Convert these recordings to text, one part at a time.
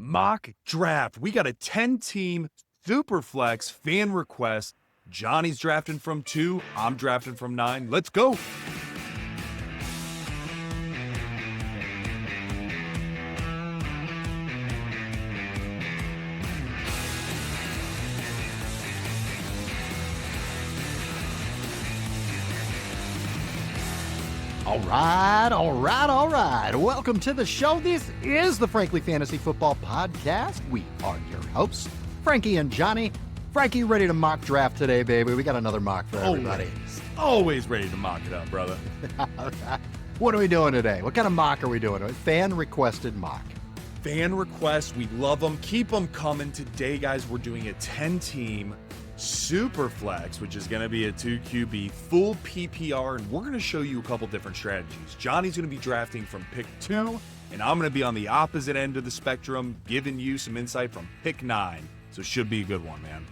Mock draft. We got a 10-team Superflex fan request. Johnny's drafting from 2. I'm drafting from 9. Let's go. All right. Welcome to the show. This is the Frankly Fantasy Football Podcast. We are your hosts, Frankie and Johnny. Frankie, ready to mock draft today, baby? We got another mock for everybody. Always ready to mock it up, brother. All right. What are we doing today? What kind of mock are we doing? A fan-requested mock. Fan requests, we love them. Keep them coming. Today, guys, we're doing a 10-team Superflex, which is going to be a 2QB full PPR, and we're going to show you a couple different strategies. Johnny's going to be drafting from pick 2, and I'm going to be on the opposite end of the spectrum, giving you some insight from pick 9. So it should be a good one, man.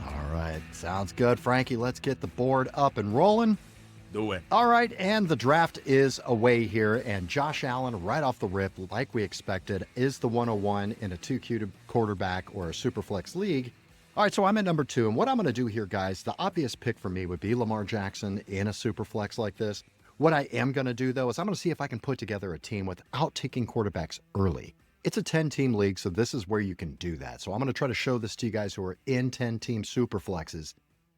All right. Sounds good, Frankie. Let's get the board up and rolling. Do it. All right, and the draft is away here, and Josh Allen, right off the rip, like we expected, is the 101 in a 2Q quarterback or a Superflex league. All right, so I'm at number 2, and what I'm going to do here, guys, the obvious pick for me would be Lamar Jackson in a Superflex like this. What I am going to do, though, is I'm going to see if I can put together a team without taking quarterbacks early. It's a 10-team league, so this is where you can do that. So I'm going to try to show this to you guys who are in 10-team Superflexes.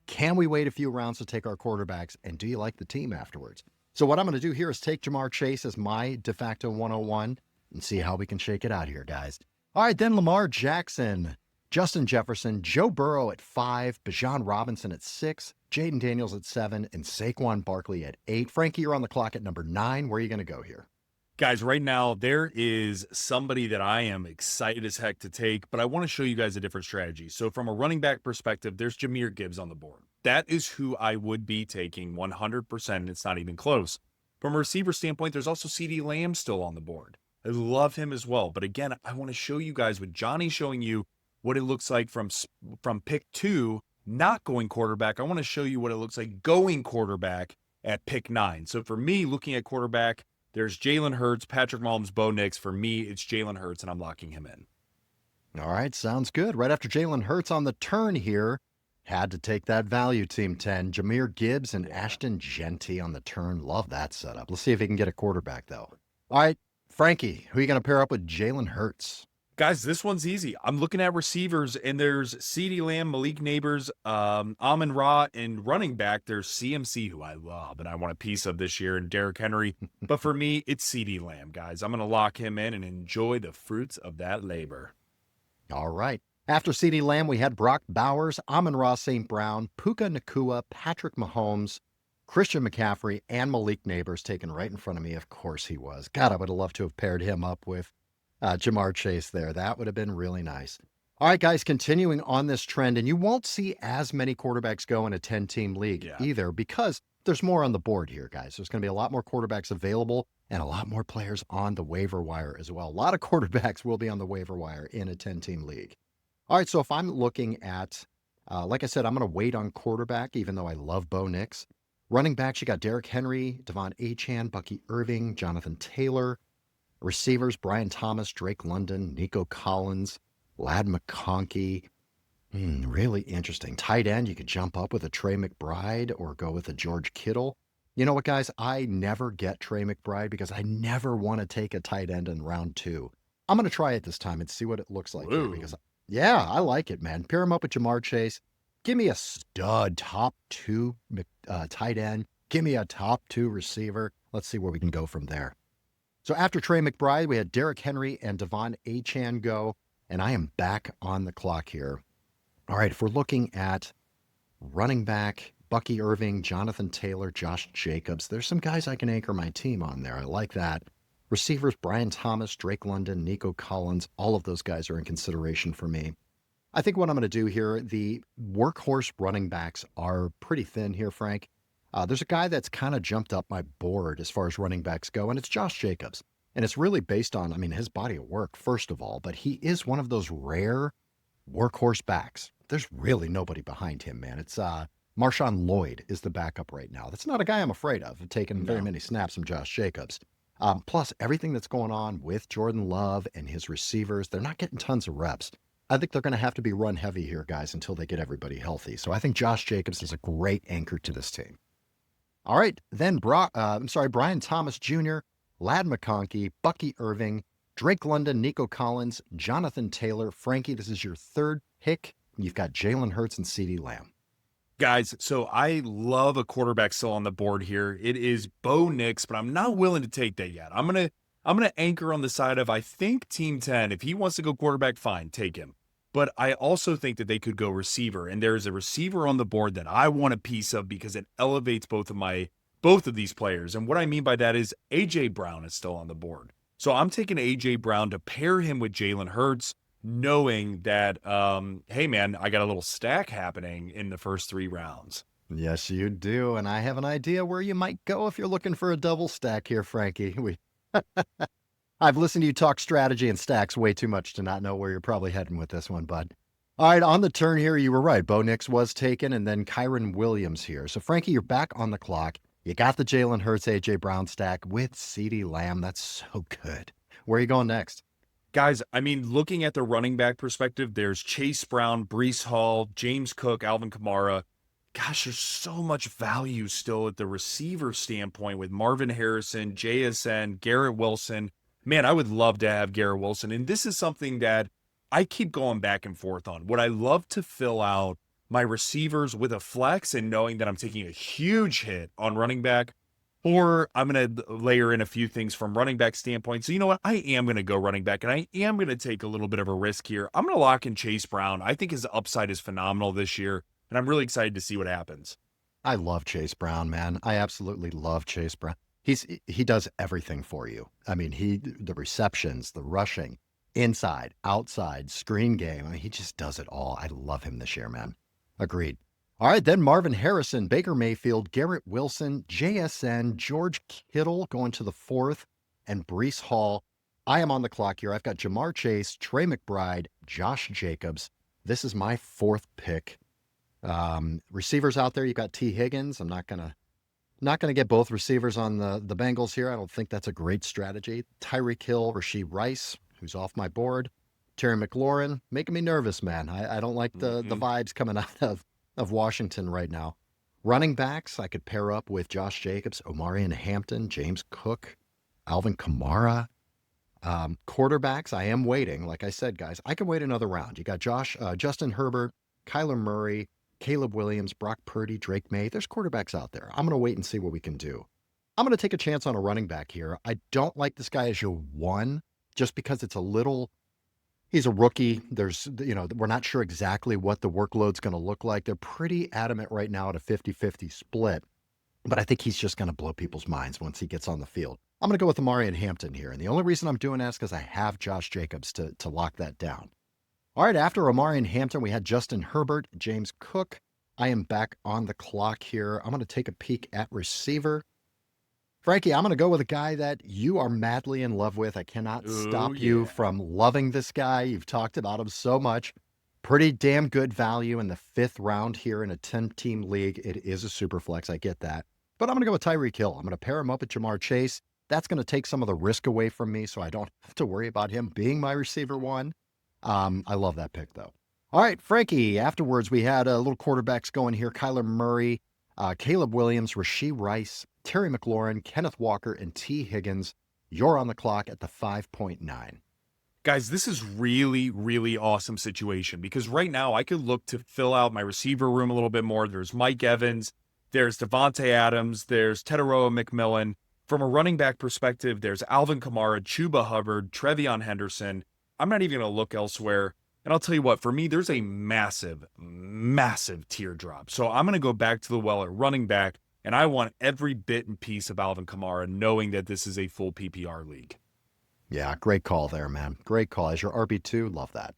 Can we wait a few rounds to take our quarterbacks, and do you like the team afterwards? So what I'm going to do here is take Jamar Chase as my de facto 101 and see how we can shake it out here, guys. All right, then Lamar Jackson, Justin Jefferson, Joe Burrow at 5, Bijan Robinson at 6, Jaden Daniels at 7, and Saquon Barkley at 8. Frankie, you're on the clock at number 9. Where are you going to go here? Guys, right now, there is somebody that I am excited as heck to take, but I want to show you guys a different strategy. So from a running back perspective, there's Jahmyr Gibbs on the board. That is who I would be taking 100%, and it's not even close. From a receiver standpoint, there's also CeeDee Lamb still on the board. I love him as well. But again, I want to show you guys with Johnny showing you what it looks like from pick 2, not going quarterback. I want to show you what it looks like going quarterback at pick 9. So for me, looking at quarterback, there's Jalen Hurts, Patrick Mahomes, Bo Nix. For me, it's Jalen Hurts, and I'm locking him in. All right, sounds good. Right after Jalen Hurts on the turn here, had to take that value, Team 10. Jahmyr Gibbs and Ashton Genty on the turn. Love that setup. Let's see if he can get a quarterback, though. All right, Frankie, who are you going to pair up with Jalen Hurts? Guys, this one's easy. I'm looking at receivers, and there's CeeDee Lamb, Malik Neighbors, Amon-Ra, and running back, there's CMC, who I love, and I want a piece of this year, and Derrick Henry. But for me, it's CeeDee Lamb, guys. I'm going to lock him in and enjoy the fruits of that labor. All right. After CeeDee Lamb, we had Brock Bowers, Amon-Ra St. Brown, Puka Nacua, Patrick Mahomes, Christian McCaffrey, and Malik Neighbors taken right in front of me. Of course he was. God, I would have loved to have paired him up with Jamar Chase there. That would have been really nice. All right, guys, continuing on this trend, and you won't see as many quarterbacks go in a 10-team league either, because there's more on the board here, guys. There's going to be a lot more quarterbacks available and a lot more players on the waiver wire as well. A lot of quarterbacks will be on the waiver wire in a 10-team league. All right, so if I'm looking at, like I said, I'm going to wait on quarterback, even though I love Bo Nix. Running backs, you got Derrick Henry, Devon Achane, Bucky Irving, Jonathan Taylor. Receivers, Brian Thomas, Drake London, Nico Collins, Lad McConkey. Really interesting. Tight end, you could jump up with a Trey McBride or go with a George Kittle. You know what, guys? I never get Trey McBride because I never want to take a tight end in round 2. I'm going to try it this time and see what it looks like here because, yeah, I like it, man. Pair him up with Jamar Chase. Give me a stud top 2 tight end. Give me a top 2 receiver. Let's see where we can go from there. So after Trey McBride, we had Derrick Henry and Devon Achane go, and I am back on the clock here. All right, if we're looking at running back, Bucky Irving, Jonathan Taylor, Josh Jacobs, there's some guys I can anchor my team on there. I like that. Receivers, Brian Thomas, Drake London, Nico Collins, all of those guys are in consideration for me. I think what I'm going to do here, the workhorse running backs are pretty thin here, Frank. There's a guy that's kind of jumped up my board as far as running backs go, and it's Josh Jacobs. And it's really based on, his body of work, first of all, but he is one of those rare workhorse backs. There's really nobody behind him, man. It's Marshawn Lloyd is the backup right now. That's not a guy I'm afraid of taking very many snaps from Josh Jacobs. Plus, everything that's going on with Jordan Love and his receivers, they're not getting tons of reps. I think they're going to have to be run heavy here, guys, until they get everybody healthy. So I think Josh Jacobs is a great anchor to this team. All right, then Brian Thomas Jr., Lad McConkey, Bucky Irving, Drake London, Nico Collins, Jonathan Taylor. Frankie, this is your third pick. You've got Jalen Hurts and CeeDee Lamb. Guys, so I love a quarterback still on the board here. It is Bo Nix, but I'm not willing to take that yet. I'm gonna anchor on the side of I think Team 10. If he wants to go quarterback, fine, take him. But I also think that they could go receiver, and there's a receiver on the board that I want a piece of because it elevates both of these players. And what I mean by that is AJ Brown is still on the board. So I'm taking AJ Brown to pair him with Jalen Hurts, knowing that, hey, man, I got a little stack happening in the first 3 rounds. Yes, you do. And I have an idea where you might go if you're looking for a double stack here, Frankie. I've listened to you talk strategy and stacks way too much to not know where you're probably heading with this one, bud. All right, on the turn here, you were right. Bo Nix was taken, and then Kyron Williams here. So, Frankie, you're back on the clock. You got the Jalen Hurts, A.J. Brown stack with CeeDee Lamb. That's so good. Where are you going next? Guys, I mean, looking at the running back perspective, there's Chase Brown, Breece Hall, James Cook, Alvin Kamara. Gosh, there's so much value still at the receiver standpoint with Marvin Harrison, JSN, Garrett Wilson. Man, I would love to have Garrett Wilson. And this is something that I keep going back and forth on. Would I love to fill out my receivers with a flex and knowing that I'm taking a huge hit on running back? Or I'm going to layer in a few things from running back standpoint. So you know what? I am going to go running back, and I am going to take a little bit of a risk here. I'm going to lock in Chase Brown. I think his upside is phenomenal this year, and I'm really excited to see what happens. I love Chase Brown, man. I absolutely love Chase Brown. He does everything for you. I mean, the receptions, the rushing, inside, outside, screen game. I mean, he just does it all. I love him this year, man. Agreed. All right, then Marvin Harrison, Baker Mayfield, Garrett Wilson, JSN, George Kittle going to the 4th, and Breece Hall. I am on the clock here. I've got Jamar Chase, Trey McBride, Josh Jacobs. This is my 4th pick. Receivers out there, you've got T. Higgins. I'm not gonna get both receivers on the Bengals here. I don't think that's a great strategy. Tyreek Hill, Rashee Rice, who's off my board. Terry McLaurin, making me nervous, man. I don't like the vibes coming out of Washington right now. Running backs, I could pair up with Josh Jacobs, Omarion Hampton, James Cook, Alvin Kamara. Quarterbacks, I am waiting. Like I said, guys, I can wait another round. You got Justin Herbert, Kyler Murray, Caleb Williams, Brock Purdy, Drake May. There's quarterbacks out there. I'm going to wait and see what we can do. I'm going to take a chance on a running back here. I don't like this guy as your 1 just because he's a rookie. We're not sure exactly what the workload's going to look like. They're pretty adamant right now at a 50-50 split, but I think he's just going to blow people's minds once he gets on the field. I'm going to go with Omarion Hampton here. And the only reason I'm doing that is because I have Josh Jacobs to lock that down. All right, after Omarion Hampton, we had Justin Herbert, James Cook. I am back on the clock here. I'm going to take a peek at receiver. Frankie, I'm going to go with a guy that you are madly in love with. I cannot stop you from loving this guy. You've talked about him so much. Pretty damn good value in the 5th round here in a 10-team league. It is a super flex. I get that. But I'm going to go with Tyreek Hill. I'm going to pair him up with Jamar Chase. That's going to take some of the risk away from me, so I don't have to worry about him being my receiver 1. I love that pick, though. All right, Frankie, afterwards, we had little quarterbacks going here. Kyler Murray, Caleb Williams, Rashee Rice, Terry McLaurin, Kenneth Walker, and T. Higgins. You're on the clock at the 5.9. Guys, this is really, really awesome situation because right now I could look to fill out my receiver room a little bit more. There's Mike Evans, there's Devontae Adams, there's Teteroa McMillan. From a running back perspective, there's Alvin Kamara, Chuba Hubbard, Trevion Henderson. I'm not even going to look elsewhere. And I'll tell you what, for me, there's a massive, massive teardrop. So I'm going to go back to the well at running back, and I want every bit and piece of Alvin Kamara, knowing that this is a full PPR league. Yeah, great call there, man. Great call. As your RB2, love that.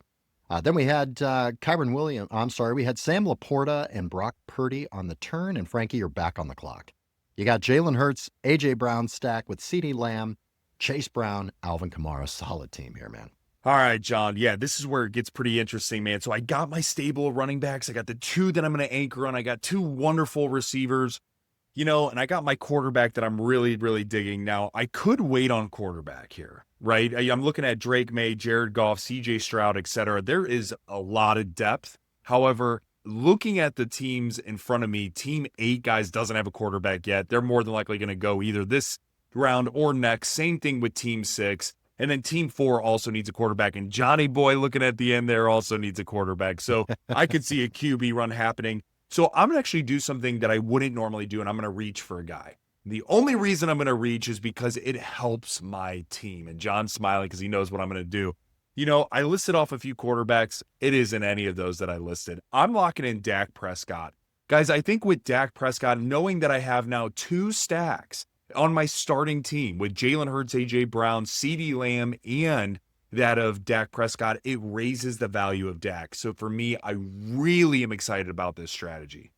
Then we had Kyron Williams. I'm sorry, we had Sam Laporta and Brock Purdy on the turn, and Frankie, you're back on the clock. You got Jalen Hurts, A.J. Brown stack with CeeDee Lamb, Chase Brown, Alvin Kamara. Solid team here, man. All right, John. Yeah, this is where it gets pretty interesting, man. So I got my stable of running backs. I got the 2 that I'm going to anchor on. I got 2 wonderful receivers. And I got my quarterback that I'm really, really digging. Now, I could wait on quarterback here, right? I'm looking at Drake May, Jared Goff, CJ Stroud, etc. There is a lot of depth. However, looking at the teams in front of me, team 8, guys, doesn't have a quarterback yet. They're more than likely going to go either this round or next. Same thing with team 6. And then team 4 also needs a quarterback. And Johnny Boy, looking at the end there, also needs a quarterback. So I could see a QB run happening. So I'm going to actually do something that I wouldn't normally do, and I'm going to reach for a guy. The only reason I'm going to reach is because it helps my team. And John's smiling because he knows what I'm going to do. I listed off a few quarterbacks. It isn't any of those that I listed. I'm locking in Dak Prescott. Guys, I think with Dak Prescott, knowing that I have now 2 stacks on my starting team with Jalen Hurts, A.J. Brown, CeeDee Lamb, and that of Dak Prescott, it raises the value of Dak. So for me, I really am excited about this strategy.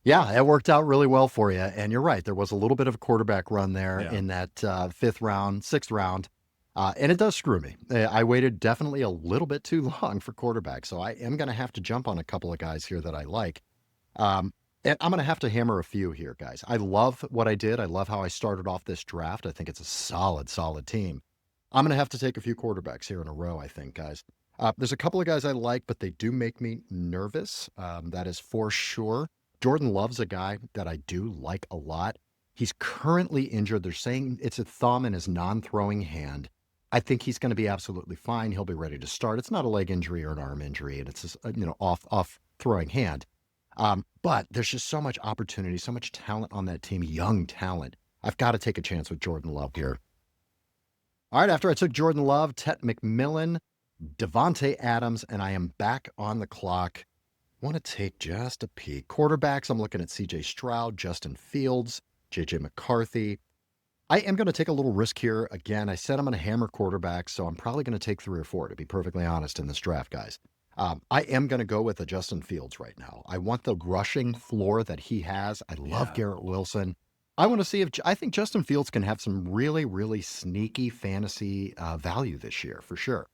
Yeah, it worked out really well for you. And you're right. There was a little bit of a quarterback run there in that 5th round, 6th round. And it does screw me. I waited definitely a little bit too long for quarterback. So I am going to have to jump on a couple of guys here that I like. And I'm going to have to hammer a few here, guys. I love what I did. I love how I started off this draft. I think it's a solid, solid team. I'm going to have to take a few quarterbacks here in a row, I think, guys. There's a couple of guys I like, but they do make me nervous. That is for sure. Jordan Love's a guy that I do like a lot. He's currently injured. They're saying it's a thumb in his non-throwing hand. I think he's going to be absolutely fine. He'll be ready to start. It's not a leg injury or an arm injury, and it's just, off throwing hand. But there's just so much opportunity, so much talent on that team, young talent. I've got to take a chance with Jordan Love here. All right, after I took Jordan Love, Tet McMillan, Devontae Adams, and I am back on the clock. Want to take just a peek. Quarterbacks, I'm looking at CJ Stroud, Justin Fields, JJ McCarthy. I am going to take a little risk here. Again, I said I'm going to hammer quarterbacks, so I'm probably going to take 3 or 4, to be perfectly honest, in this draft, guys. I am going to go with a Justin Fields right now. I want the rushing floor that he has. I love Garrett Wilson. I want to see I think Justin Fields can have some really, really sneaky fantasy value this year, for sure.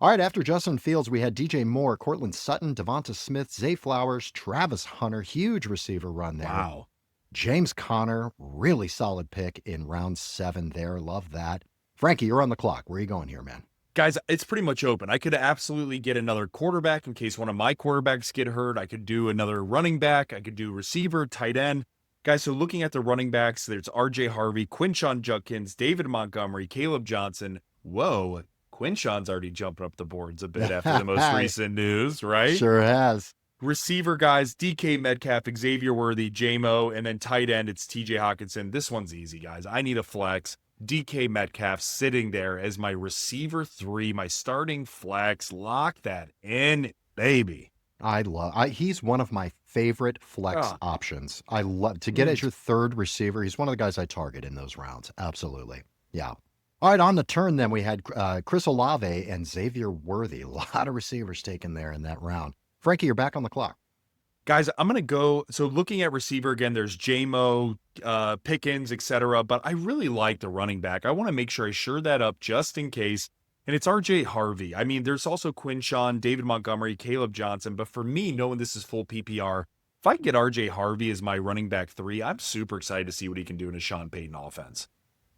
All right, after Justin Fields, we had DJ Moore, Cortland Sutton, Devonta Smith, Zay Flowers, Travis Hunter, huge receiver run there. Wow. James Conner, really solid pick in round 7 there. Love that. Frankie, you're on the clock. Where are you going here, man? Guys, it's pretty much open. I could absolutely get another quarterback in case one of my quarterbacks get hurt. I could do another running back. I could do receiver, tight end. Guys, so looking at the running backs, there's R.J. Harvey, Quinshon Judkins, David Montgomery, Caleb Johnson. Whoa, Quinshon's already jumped up the boards a bit after the most recent news, right? Sure has. Receiver guys, DK Metcalf, Xavier Worthy, JMO, and then tight end, it's TJ Hawkinson. This one's easy, guys. I need a flex. DK Metcalf sitting there as my receiver 3, my starting flex. Lock that in, baby. He's one of my favorite flex options. I love to get as your 3rd receiver. He's one of the guys I target in those rounds. Absolutely. Yeah. All right, on the turn then we had Chris Olave and Xavier Worthy. A lot of receivers taken there in that round. Frankie, you're back on the clock. Guys, I'm going to go. So looking at receiver again, there's JMO, Pickens, etc. But I really like the running back. I want to make sure I shore that up just in case. And it's RJ Harvey. I mean, there's also Quinshon, David Montgomery, Caleb Johnson. But for me, knowing this is full PPR, if I can get RJ Harvey as my running back 3, I'm super excited to see what he can do in a Sean Payton offense.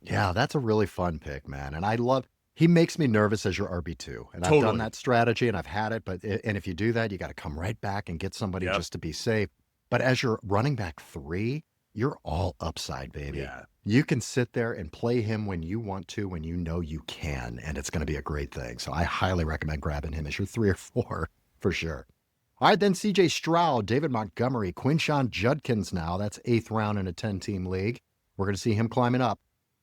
Yeah, that's a really fun pick, man. And he makes me nervous as your RB2. And I've done that strategy and I've had it. And if you do that, you got to come right back and get somebody just to be safe. But as your running back 3, you're all upside, baby. Yeah. You can sit there and play him when you want to, when you know you can, and it's going to be a great thing. So I highly recommend grabbing him as your 3 or 4 for sure. All right, then CJ Stroud, David Montgomery, Quinshon Judkins now. That's 8th round in a 10-team league. We're going to see him climbing up.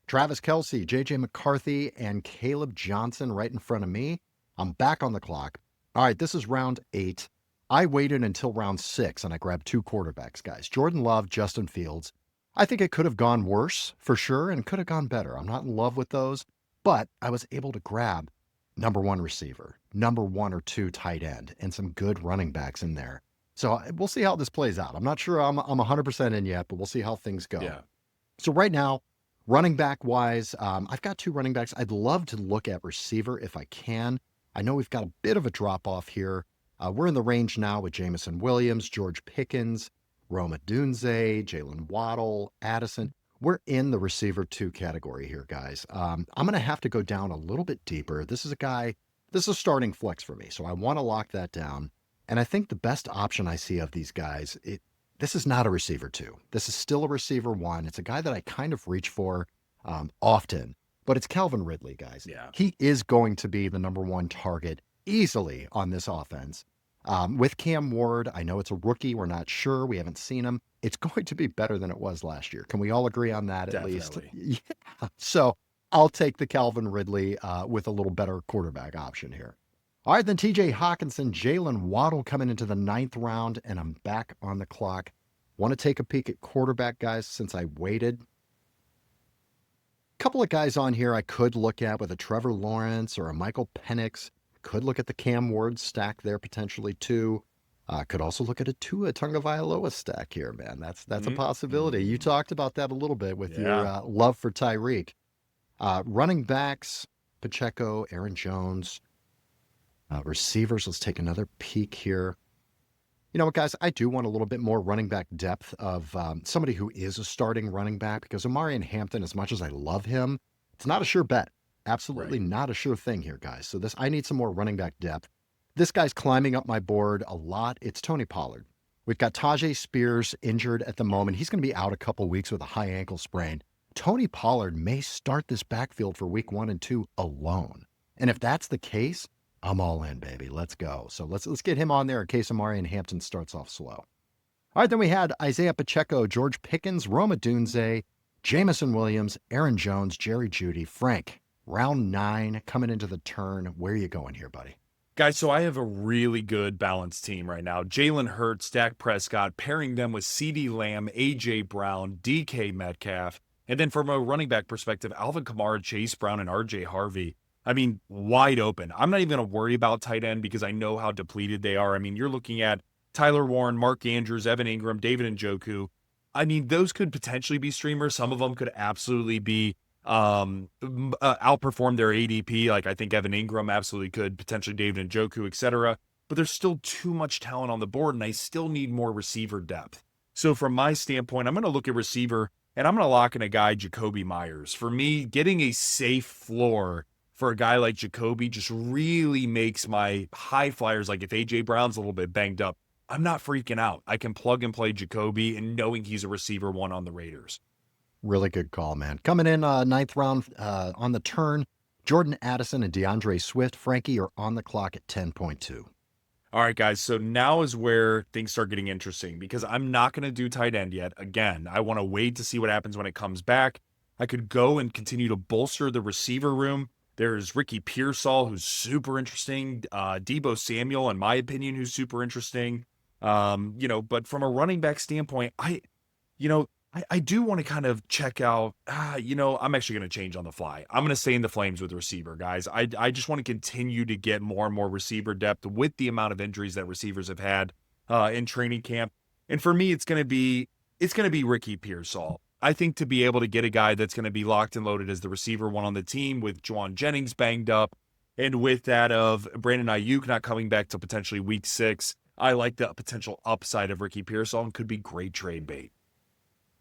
Travis Kelce, JJ McCarthy, and Caleb Johnson right in front of me. I'm back on the clock. All right, this is round 8. I waited until round 6, and I grabbed 2 quarterbacks, guys. Jordan Love, Justin Fields. I think it could have gone worse, for sure, and could have gone better. I'm not in love with those, but I was able to grab number 1 receiver, number 1 or 2 tight end, and some good running backs in there. So we'll see how this plays out. I'm not sure I'm 100% in yet, but we'll see how things go. Yeah. So right now, running back wise, I've got 2 running backs. I'd love to look at receiver if I can. I know we've got a bit of a drop off here. We're in the range now with Jamison Williams, George Pickens, Roma Dunze, Jalen Waddle, Addison. We're in the receiver 2 category here, guys. I'm going to have to go down a little bit deeper. This is a starting flex for me, so I want to lock that down. And I think the best option I see of these guys, this is not a receiver 2. This is still a receiver 1. It's a guy that I kind of reach for often, but it's Calvin Ridley, guys. Yeah. He is going to be the number 1 target easily on this offense. With Cam Ward, I know it's a rookie. We're not sure. We haven't seen him. It's going to be better than it was last year. Can we all agree on that at least? Yeah. So I'll take the Calvin Ridley with a little better quarterback option here. All right, then TJ Hawkinson, Jalen Waddle coming into the 9th round, and I'm back on the clock. Want to take a peek at quarterback, guys, since I waited. Couple of guys on here I could look at with a Trevor Lawrence or a Michael Penix. Could look at the Cam Ward stack there potentially too. Could also look at a Tua Tagovailoa stack here, man. That's a possibility. You talked about that a little bit with your love for Tyreek. Running backs, Pacheco, Aaron Jones. Receivers, let's take another peek here. You know what, guys? I do want a little bit more running back depth of somebody who is a starting running back because Omarion Hampton, as much as I love him, it's not a sure bet. Absolutely not a sure thing here, guys. So I need some more running back depth. This guy's climbing up my board a lot. It's Tony Pollard. We've got Tajay Spears injured at the moment. He's going to be out a couple weeks with a high ankle sprain. Tony Pollard may start this backfield for week 1 and 2 alone. And if that's the case, I'm all in, baby. Let's go. So let's get him on there in case Omarion Hampton starts off slow. All right, then we had Isaiah Pacheco, George Pickens, Roma Dunze, Jamison Williams, Aaron Jones, Jerry Jeudy, Frank. Round 9 coming into the turn. Where are you going here, buddy? Guys, so I have a really good balanced team right now. Jalen Hurts, Dak Prescott, pairing them with CeeDee Lamb, A.J. Brown, DK Metcalf. And then from a running back perspective, Alvin Kamara, Chase Brown, and R.J. Harvey. I mean, wide open. I'm not even going to worry about tight end because I know how depleted they are. I mean, you're looking at Tyler Warren, Mark Andrews, Evan Ingram, David Njoku. I mean, those could potentially be streamers. Some of them could absolutely be outperform their ADP. Like I think Evan Ingram absolutely could, potentially David Njoku, etc. But there's still too much talent on the board, and I still need more receiver depth. So from my standpoint, I'm going to look at receiver, and I'm going to lock in a guy, Jacoby Myers. For me, getting a safe floor for a guy like Jacoby just really makes my high flyers, like if A.J. Brown's a little bit banged up, I'm not freaking out. I can plug and play Jacoby and knowing he's a receiver 1 on the Raiders. Really good call, man. Coming in 9th round on the turn, Jordan Addison and DeAndre Swift. Frankie are on the clock at 10.2. All right, guys. So now is where things start getting interesting because I'm not going to do tight end yet. Again, I want to wait to see what happens when it comes back. I could go and continue to bolster the receiver room. There's Ricky Pearsall, who's super interesting. Deebo Samuel, in my opinion, who's super interesting. But from a running back standpoint, I do want to kind of check out, I'm actually going to change on the fly. I'm going to stay in the flames with receiver, guys. I just want to continue to get more and more receiver depth with the amount of injuries that receivers have had in training camp. And for me, it's going to be Ricky Pearsall. I think to be able to get a guy that's going to be locked and loaded as the receiver 1 on the team with Juwan Jennings banged up and with that of Brandon Ayuk not coming back till potentially week 6, I like the potential upside of Ricky Pearsall and could be great trade bait.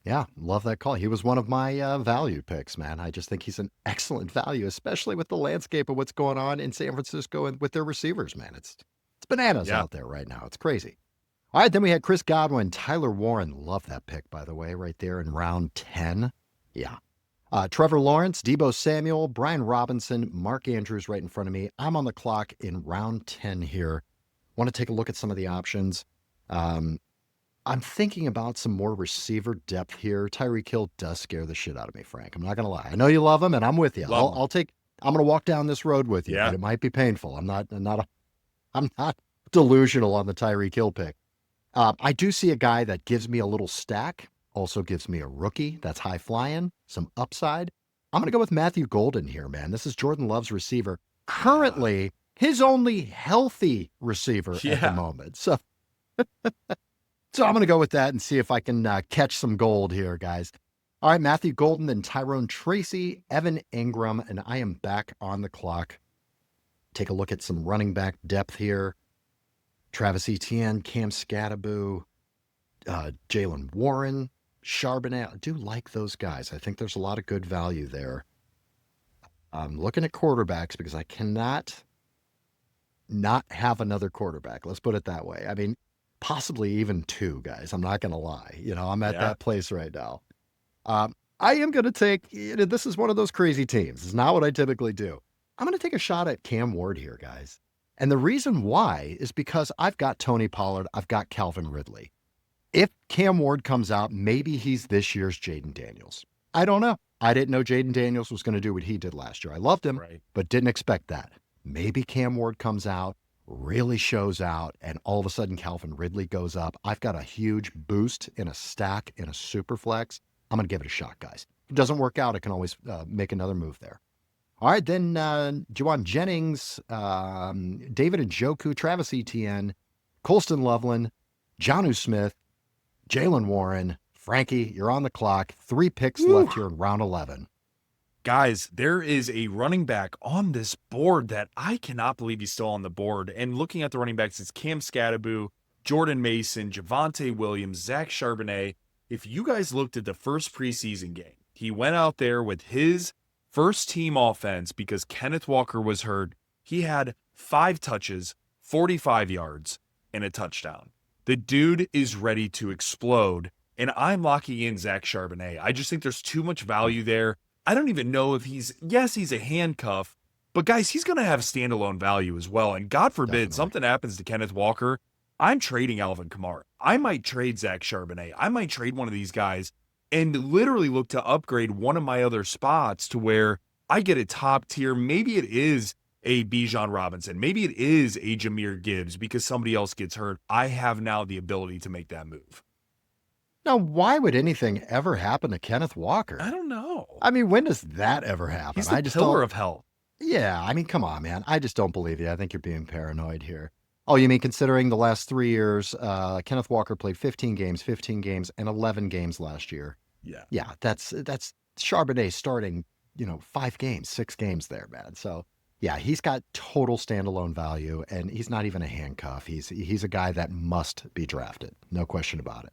Yeah, love that call. He was one of my value picks, man. I just think he's an excellent value, especially with the landscape of what's going on in San Francisco and with their receivers, man. It's bananas out there right now. It's crazy. All right, then we had Chris Godwin, Tyler Warren. Love that pick, by the way, right there in round 10. Yeah. Trevor Lawrence, Deebo Samuel, Brian Robinson, Mark Andrews right in front of me. I'm on the clock in round 10 here. Want to take a look at some of the options. I'm thinking about some more receiver depth here. Tyreek Hill does scare the shit out of me, Frank. I'm not going to lie. I know you love him, and I'm with you. I'm going to walk down this road with you, but it might be painful. I'm not delusional on the Tyreek Hill pick. I do see a guy that gives me a little stack, also gives me a rookie that's high flying, some upside. I'm going to go with Matthew Golden here, man. This is Jordan Love's receiver. Currently, his only healthy receiver at the moment. So I'm going to go with that and see if I can catch some gold here, guys. All right, Matthew Golden and Tyrone Tracy, Evan Ingram, and I am back on the clock. Take a look at some running back depth here. Travis Etienne, Cam Scattaboo, Jalen Warren, Charbonnet. I do like those guys. I think there's a lot of good value there. I'm looking at quarterbacks because I cannot not have another quarterback. Let's put it that way. I mean, possibly even two guys. I'm not going to lie. I'm at that place right now. I am going to take, this is one of those crazy teams. It's not what I typically do. I'm going to take a shot at Cam Ward here, guys. And the reason why is because I've got Tony Pollard. I've got Calvin Ridley. If Cam Ward comes out, maybe he's this year's Jaden Daniels. I don't know. I didn't know Jaden Daniels was going to do what he did last year. I loved him, but didn't expect that. Maybe Cam Ward comes out, really shows out, and all of a sudden Calvin Ridley goes up. I've got a huge boost in a stack in a Superflex. I'm going to give it a shot, guys. If it doesn't work out, I can always make another move there. All right, then Juwan Jennings, David Njoku, Travis Etienne, Colston Loveland, Jonnu Smith, Jalen Warren. Frankie, you're on the clock. 3 picks left here in round 11. Guys, there is a running back on this board that I cannot believe he's still on the board. And looking at the running backs, it's Cam Scatterbo, Jordan Mason, Javonte Williams, Zach Charbonnet. If you guys looked at the first preseason game, he went out there with his first team offense because Kenneth Walker was hurt. He had 5 touches, 45 yards, and a touchdown. The dude is ready to explode, and I'm locking in Zach Charbonnet. I just think there's too much value there. I don't even know if he's a handcuff, but guys, he's going to have standalone value as well. And God forbid something happens to Kenneth Walker, I'm trading Alvin Kamara. I might trade Zach Charbonnet. I might trade one of these guys and literally look to upgrade one of my other spots to where I get a top tier. Maybe it is a Bijan Robinson. Maybe it is a Jahmyr Gibbs because somebody else gets hurt. I have now the ability to make that move. Now, why would anything ever happen to Kenneth Walker? I don't know. I mean, when does that ever happen? He's the pillar of health. Yeah, I mean, come on, man. I just don't believe you. I think you're being paranoid here. Oh, you mean considering the last 3 years, Kenneth Walker played 15 games, and 11 games last year. Yeah. Yeah, that's Charbonnet starting, 5 games, 6 games there, man. So, yeah, he's got total standalone value, and he's not even a handcuff. He's a guy that must be drafted. No question about it.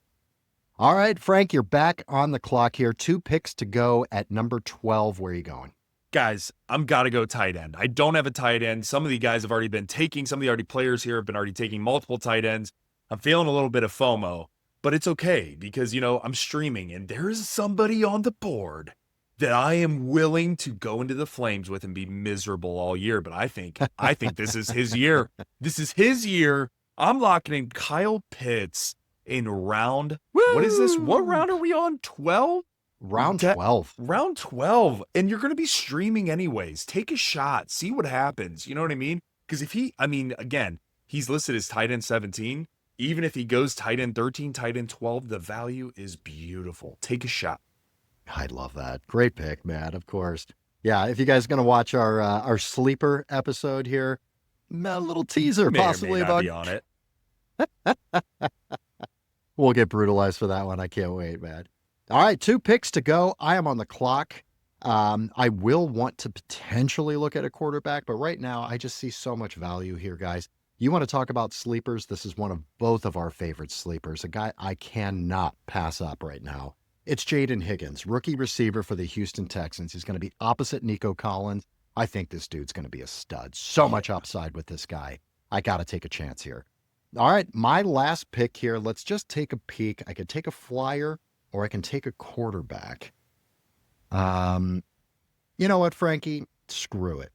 All right, Frank, you're back on the clock here. 2 picks to go at number 12. Where are you going? Guys, I'm got to go tight end. I don't have a tight end. Some of the guys have already been taking, some of the players here have been already taking multiple tight ends. I'm feeling a little bit of FOMO, but it's okay because, I'm streaming and there is somebody on the board that I am willing to go into the flames with and be miserable all year. But I think this is his year. This is his year. I'm locking in Kyle Pitts in round. Woo! What is this? What round are we on? 12? Round 12. Round 12. And you're going to be streaming anyways. Take a shot. See what happens. You know what I mean? Because again, he's listed as tight end 17. Even if he goes tight end 13, tight end 12, the value is beautiful. Take a shot. I love that. Great pick, man, of course. Yeah, if you guys are going to watch our sleeper episode here, a little teaser possibly about be on it. We'll get brutalized for that one. I can't wait, man. All right, 2 picks to go. I am on the clock. I will want to potentially look at a quarterback, but right now I just see so much value here, guys. You want to talk about sleepers? This is one of both of our favorite sleepers, a guy I cannot pass up right now. It's Jaden Higgins, rookie receiver for the Houston Texans. He's going to be opposite Nico Collins. I think this dude's going to be a stud. So much upside with this guy. I got to take a chance here. All right, my last pick here. Let's just take a peek. I could take a flyer or I can take a quarterback. You know what, Frankie? Screw it.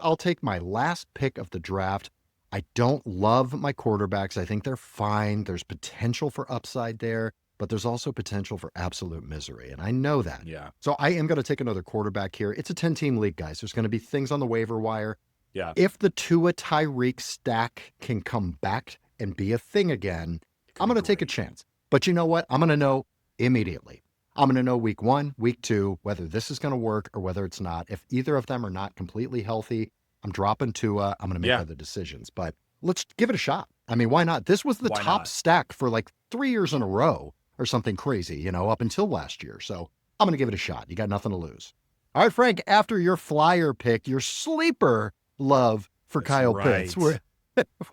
I'll take my last pick of the draft. I don't love my quarterbacks. I think they're fine. There's potential for upside there, but there's also potential for absolute misery. And I know that. Yeah. So I am going to take another quarterback here. It's a 10-team league, guys. There's going to be things on the waiver wire. Yeah. If the Tua Tyreek stack can come back and be a thing again, I'm going to take a chance. But you know what? I'm going to know immediately. I'm going to know week 1, week 2, whether this is going to work or whether it's not. If either of them are not completely healthy, I'm dropping Tua. I'm going to make other decisions. But let's give it a shot. I mean, why not? This was the top stack for like 3 years in a row or something crazy, up until last year. So I'm going to give it a shot. You got nothing to lose. All right, Frank, after your flyer pick, your sleeper love for Kyle Pitts, where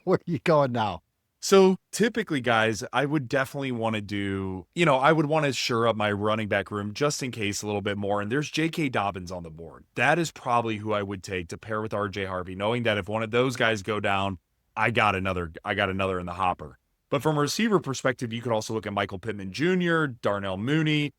are you going now? So typically, guys, I would definitely want to do, I would want to shore up my running back room just in case a little bit more. And there's J.K. Dobbins on the board. That is probably who I would take to pair with R.J. Harvey, knowing that if one of those guys go down, I got another in the hopper. But from a receiver perspective, you could also look at Michael Pittman Jr., Darnell Mooney,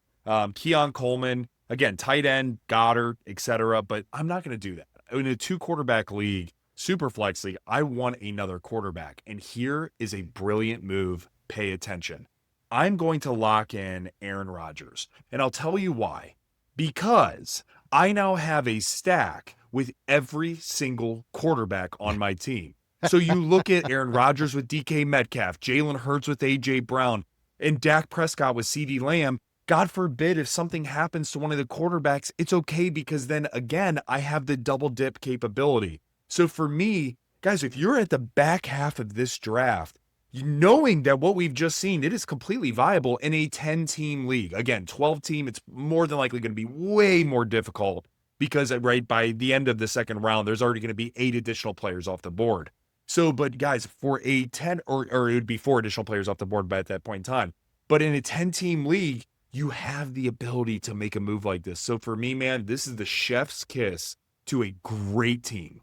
Keon Coleman, again, tight end, Goddard, etc. But I'm not going to do that. In a 2-quarterback league, Superflex league, I want another quarterback. And here is a brilliant move. Pay attention. I'm going to lock in Aaron Rodgers. And I'll tell you why. Because I now have a stack with every single quarterback on my team. So you look at Aaron Rodgers with DK Metcalf, Jalen Hurts with AJ Brown, and Dak Prescott with CeeDee Lamb. God forbid if something happens to one of the quarterbacks, it's okay because then again, I have the double dip capability. So for me, guys, if you're at the back half of this draft, knowing that what we've just seen, it is completely viable in a 10-team league. Again, 12-team, it's more than likely going to be way more difficult because right by the end of the second round, there's already going to be 8 additional players off the board. So, but guys, for a 10, or it would be 4 additional players off the board by at that point in time. But in a 10-team league, you have the ability to make a move like this. So for me, man, this is the chef's kiss to a great team.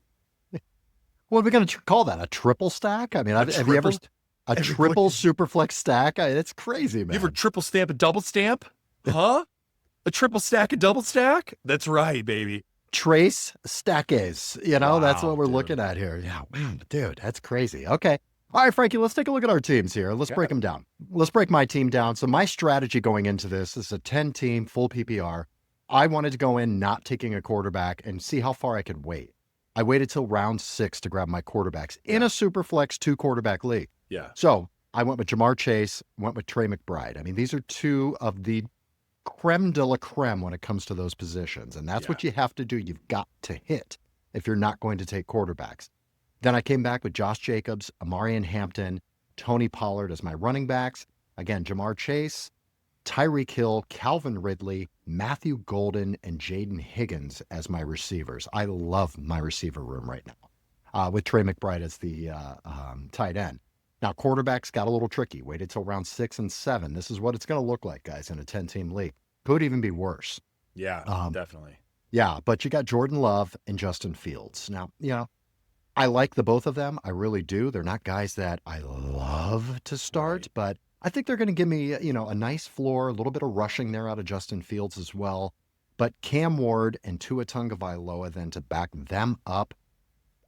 What are we going to call that? A triple stack? I mean, have you ever a triple Superflex stack? That's crazy, man. You ever triple stamp a double stamp? Huh? A triple stack, a double stack? That's right, baby. Trace stackes. Wow, that's what we're looking at here. Yeah, man, dude, that's crazy. Okay. All right, Frankie, let's take a look at our teams here. Let's break them down. Let's break my team down. So my strategy going into this is a 10-team full PPR. I wanted to go in not taking a quarterback and see how far I could wait. I waited till round 6 to grab my quarterbacks in a Superflex 2-quarterback league. Yeah. So I went with Jamar Chase, went with Trey McBride. I mean, these are 2 of the creme de la creme when it comes to those positions. And that's what you have to do. You've got to hit if you're not going to take quarterbacks. Then I came back with Josh Jacobs, Amarian Hampton, Tony Pollard as my running backs. Again, Jamar Chase, Tyreek Hill, Calvin Ridley, Matthew Golden, and Jaden Higgins as my receivers. I love my receiver room right now with Trey McBride as the tight end. Now, quarterbacks got a little tricky. Waited till round 6 and 7. This is what it's going to look like, guys, in a 10-team league. Could even be worse. Yeah, definitely. Yeah, but you got Jordan Love and Justin Fields. Now, I like the both of them. I really do. They're not guys that I love to start, but I think they're going to give me, a nice floor, a little bit of rushing there out of Justin Fields as well. But Cam Ward and Tua Tagovailoa then to back them up.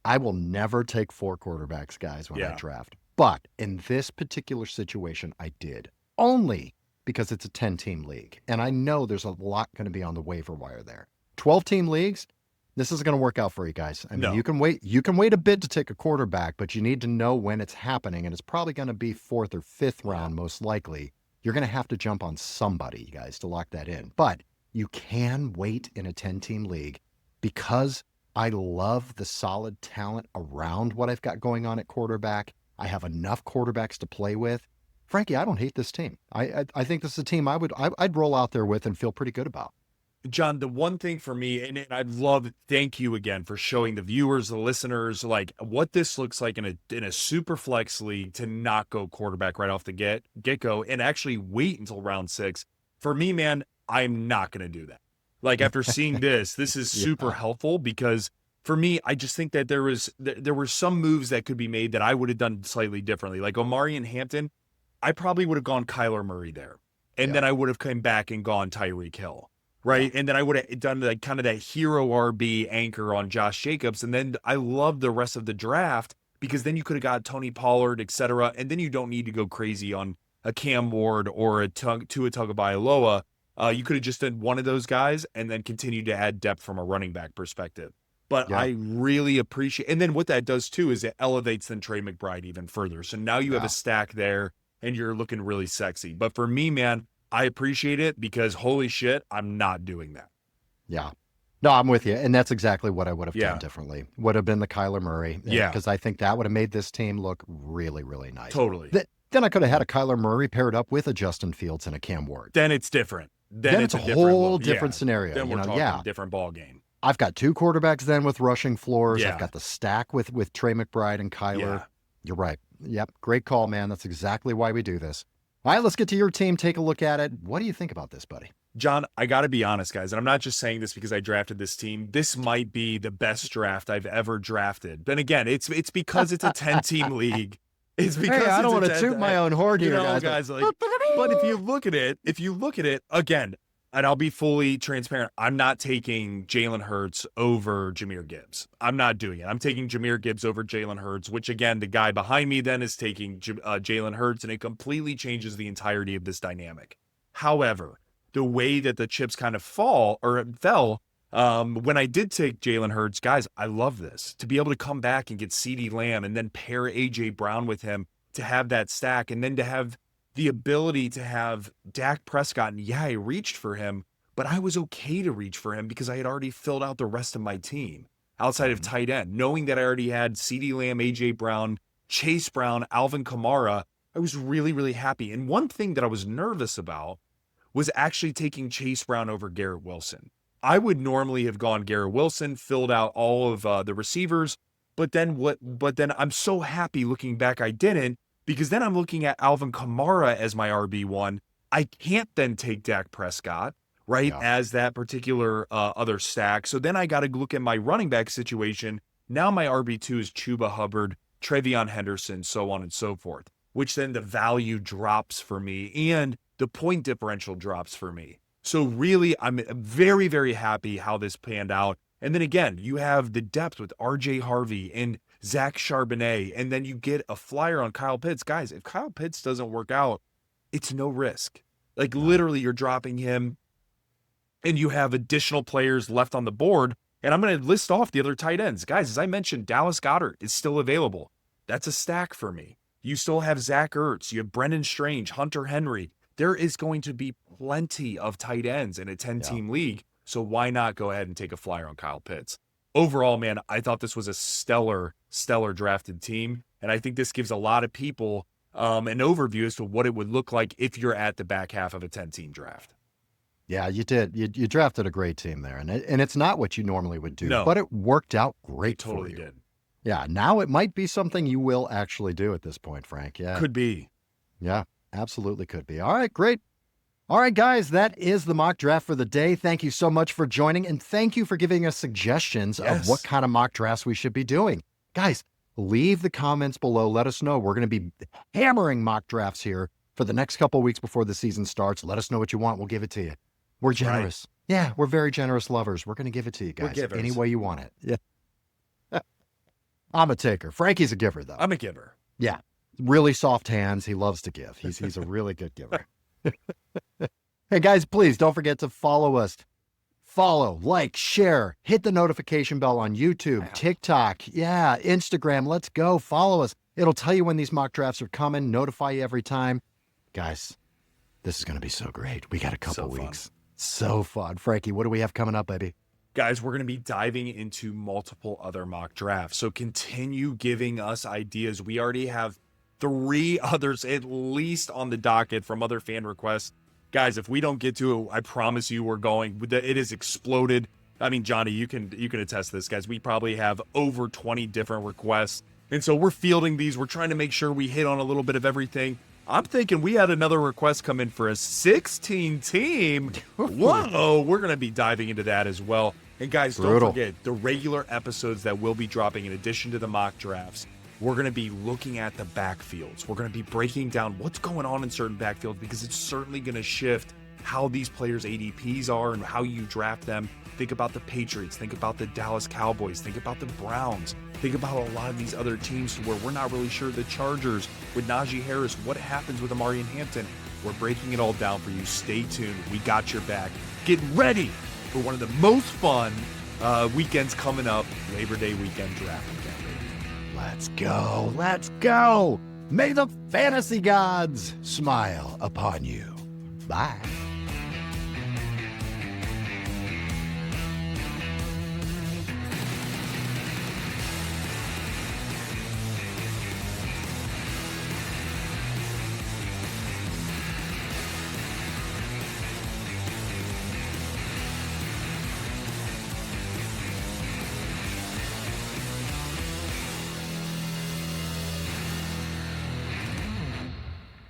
I will never take 4 quarterbacks, guys, when I draft. But in this particular situation, I did. Only because it's a 10-team league. And I know there's a lot going to be on the waiver wire there. 12-team leagues, this isn't going to work out for you guys. I mean, you can wait a bit to take a quarterback, but you need to know when it's happening, and it's probably going to be 4th or 5th round most likely. You're going to have to jump on somebody, you guys, to lock that in. But you can wait in a 10-team league because I love the solid talent around what I've got going on at quarterback. I have enough quarterbacks to play with. Frankie, I don't hate this team. I think this is a team I'd roll out there with and feel pretty good about. John, the one thing for me, and I'd love, thank you again for showing the viewers, the listeners, like what this looks like in a super flex league to not go quarterback right off the get-go and actually wait until round 6. For me, man, I'm not going to do that. Like after seeing this is super helpful because for me, I just think that there were some moves that could be made that I would have done slightly differently. Like Omari and Hampton, I probably would have gone Kyler Murray there. And then I would have come back and gone Tyreek Hill. Right. And then I would have done like kind of that hero RB anchor on Josh Jacobs. And then I love the rest of the draft because then you could have got Tony Pollard, et cetera. And then you don't need to go crazy on a Cam Ward or a Tua Tagovailoa. You could have just done one of those guys and then continue to add depth from a running back perspective. But I really appreciate, and then what that does too is it elevates then Trey McBride even further. So now you have a stack there and you're looking really sexy. But for me, man, I appreciate it because holy shit, I'm not doing that. Yeah. No, I'm with you. And that's exactly what I would have done differently. Would have been the Kyler Murray. Because I think that would have made this team look really, really nice. Totally. Then I could have had a Kyler Murray paired up with a Justin Fields and a Cam Ward. Then it's different. Then it's a whole different scenario. Then we're talking a different ball game. I've got 2 quarterbacks then with rushing floors. I've got the stack with Trey McBride and Kyler. You're right. Yep. Great call, man. That's exactly why we do this. All right, let's get to your team. Take a look at it. What do you think about this, buddy? John, I got to be honest, guys, and I'm not just saying this because I drafted this team. This might be the best draft I've ever drafted. But again, it's because it's a 10-team league. It's because I don't want to toot my own horn here, guys. But if you look at it again, and I'll be fully transparent, I'm not taking Jalen Hurts over Jamir Gibbs. I'm not doing it. I'm taking Jamir Gibbs over Jalen Hurts, which again, the guy behind me then is taking Jalen Hurts, and it completely changes the entirety of this dynamic. However, the way that the chips kind of fell, when I did take Jalen Hurts, guys, I love this. To be able to come back and get CeeDee Lamb and then pair A.J. Brown with him to have that stack, and then to have the ability to have Dak Prescott. And yeah, I reached for him, but I was okay to reach for him because I had already filled out the rest of my team outside of tight end. Knowing that I already had CeeDee Lamb, A.J. Brown, Chase Brown, Alvin Kamara, I was really, really happy. And one thing that I was nervous about was actually taking Chase Brown over Garrett Wilson. I would normally have gone Garrett Wilson, filled out all of the receivers, but then I'm so happy looking back I didn't, because then I'm looking at Alvin Kamara as my RB1. I can't then take Dak Prescott, right, as that particular other stack. So then I got to look at my running back situation. Now my RB2 is Chuba Hubbard, Trevion Henderson, so on and so forth, which then the value drops for me and the point differential drops for me. So really, I'm very, very happy how this panned out. And then again, you have the depth with RJ Harvey and Zach Charbonnet, and then you get a flyer on Kyle Pitts. Guys, if Kyle Pitts doesn't work out, it's no risk. Like literally, you're dropping him, and you have additional players left on the board. And I'm going to list off the other tight ends. Guys, as I mentioned, Dallas Goedert is still available. That's a stack for me. You still have Zach Ertz. You have Brendan Strange, Hunter Henry. There is going to be plenty of tight ends in a 10-team league, so why not go ahead and take a flyer on Kyle Pitts? Overall, man, I thought this was a stellar drafted team, and I think this gives a lot of people an overview as to what it would look like if you're at the back half of a 10-team draft. Yeah, you did. You drafted a great team there, and it's not what you normally would do, No, but it worked out great it totally for you. did. Yeah, now it might be something you will actually do at this point, Frank. Yeah. Could be. Yeah, absolutely could be. All right, great. All right, guys, that is the mock draft for the day. Thank you so much for joining, and thank you for giving us suggestions of what kind of mock drafts we should be doing. Guys, leave the comments below. Let us know. We're going to be hammering mock drafts here for the next couple of weeks before the season starts. Let us know what you want. We'll give it to you. We're generous. Right. Yeah, we're very generous lovers. We're going to give it to you guys any way you want it. Yeah. I'm a taker. Frankie's a giver, though. I'm a giver. Yeah. Really soft hands. He loves to give. He's a really good giver. Hey, guys, please don't forget to follow us. Follow, like, share, hit the notification bell on YouTube, TikTok, Instagram. Let's go. Follow us. It'll tell you when these mock drafts are coming, notify you every time. Guys, this is going to be so great. We got a couple weeks. So fun. Frankie, what do we have coming up, baby? Guys, we're going to be diving into multiple other mock drafts. So continue giving us ideas. We already have 3 others at least on the docket from other fan requests. Guys, if we don't get to it, I promise you we're going. It has exploded. I mean, Johnny, you can attest to this, guys. We probably have over 20 different requests. And so we're fielding these. We're trying to make sure we hit on a little bit of everything. I'm thinking we had another request come in for a 16 team. Whoa, we're going to be diving into that as well. And guys, don't forget the regular episodes that we'll be dropping in addition to the mock drafts. We're going to be looking at the backfields. We're going to be breaking down what's going on in certain backfields because it's certainly going to shift how these players' ADPs are and how you draft them. Think about the Patriots. Think about the Dallas Cowboys. Think about the Browns. Think about a lot of these other teams where we're not really sure. The Chargers with Najee Harris. What happens with Amari and Hampton? We're breaking it all down for you. Stay tuned. We got your back. Get ready for one of the most fun weekends coming up. Labor Day weekend draft weekend. Let's go. Let's go. May the fantasy gods smile upon you. Bye.